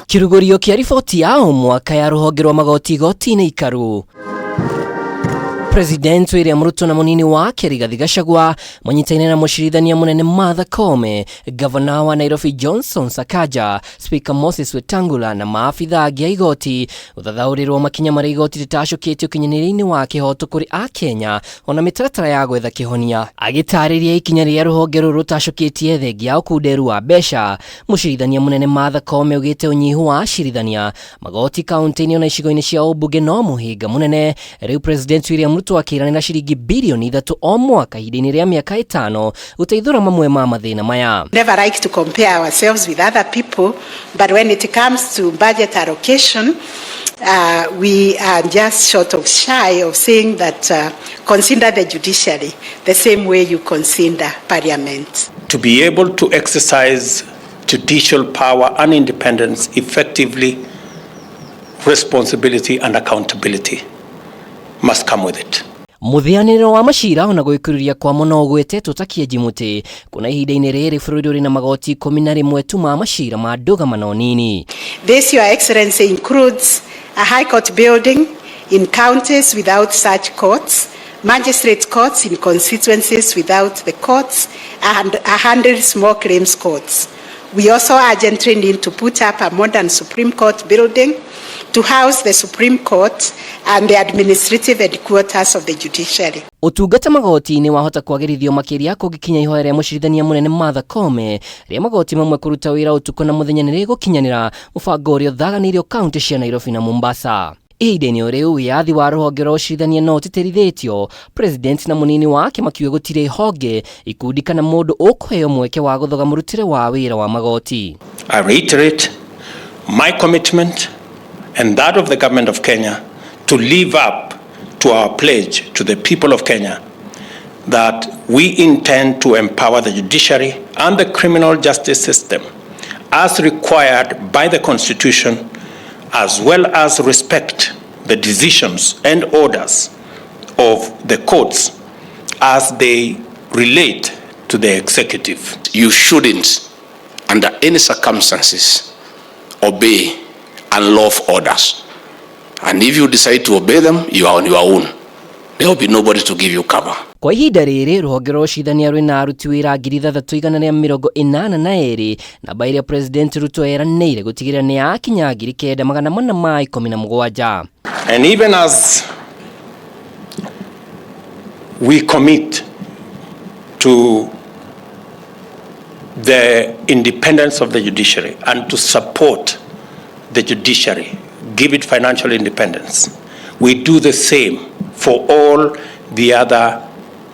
Kirugurio kia riboti ya mwaka ya ruhonge rwa magoti igoti-ini ikaru. President William Ruto na munini wake Rigathi Gachagua manyitaine na mucirithania munene Martha Koome, Governor wa Nairobi Johnson Sakaja, Speaker Moses Wetangula na maafitha angi a igoti uthathaurirwo makinya mari igoti ritacukitio ukinyanĩria-inĩ wa kihoto kuri a Kenya ona mitaratara ya gwetha kihonia. Agitariria ikinya ria ruhonge ruru rutacukitie thengia ya ukunderu wa mbeca, mucirithania munene Martha Koome ugite unyihu wa acirithania magoti kaunti-ini ona icigo-ini cia ubunge no muhinga munene. Riu President William Ruto kwiranira shilingi mbirioni 3 o mwaka ihinda-ini ria miaka 5 uteithura mamwe ma mathina maya. Never like to compare ourselves with other people, but when it comes to budget allocation, we are just short of shy of saying that consider the judiciary the same way you consider parliament. To be able to exercise judicial power and independence effectively, responsibility and accountability must come with it. Muthianiro wa macira ona gwikuriria kwa muno gwetetwo ta kĩenji kuna ihinda-ini riri bũrũri uri na magoti 11 tu ma macira ma ndũgamano nini. This, Your Excellency, includes a high court building in counties without such courts, magistrate courts in constituencies without the courts, and 100 small claims courts. We also urgently need to put up a modern Supreme Court building to house the Supreme Court and the administrative headquarters of the judiciary. Utungata magoti-ini wahota kwagĩrithio makĩria kũngĩkinya ihoya rĩa mucirithania munene Martha Koome rĩa magoti mamwe kuruta wĩra utuko na muthenya nĩ rĩgũkinyanĩra mũbango ũrĩa ũthaganĩirio kaunti cia Nairobi na Mombasa. Ihinda-inĩ o rĩu wĩyathi wa rũhonge rwa ũcirithania no ũtĩtĩrithĩtio, President na munini wake makiuga gũtirĩ honge ikundi kana mũndũ ũkũheo mweke wa gũthoga mũrutĩre wa wĩra wa magoti. I reiterate my commitment and that of the government of Kenya to live up to our pledge to the people of Kenya that we intend to empower the judiciary and the criminal justice system as required by the Constitution, as well as respect the decisions and orders of the courts as they relate to the executive. You shouldn't, under any circumstances, obey unlawful orders. And if you decide to obey them, you are on your own. There will be nobody to give you cover. Kwa ihinda rĩrĩ rũhonge rwa ũcirithania rwĩ na aruti wĩra 382 na bairĩa President Ruto eranĩire gũtigĩrĩra nĩ yakinya 9,417. And even as we commit to the independence of the judiciary and to support the judiciary, give it financial independence, we do the same for all the other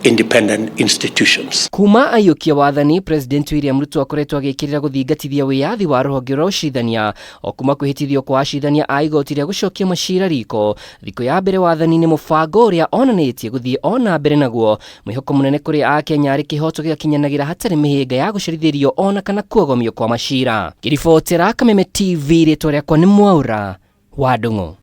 independent institutions. Kuma ayukia wathani, President William Ruto akoretwo agĩkĩrĩra gũthingatithia wĩyathi wa rũhonge rwa ũcirithania o kuma kwĩhĩtithio kwa acirithania a igoti rĩa gũcokia macira riko thikũ ya mbere wathani-inĩ, mũbango ũrĩa onanĩtie gũthiĩ ona mbere naguo mwĩhoko mũnene kũrĩ a Kenya arĩ kĩhoto gĩakinyanagĩra hatarĩ mĩhĩnga ya gũcerithĩrio ona kana kuogomio kwa macira. Ngĩribotera Kameme TV, rĩtwa rĩakwa nĩ Mwaura wa Ndung'u.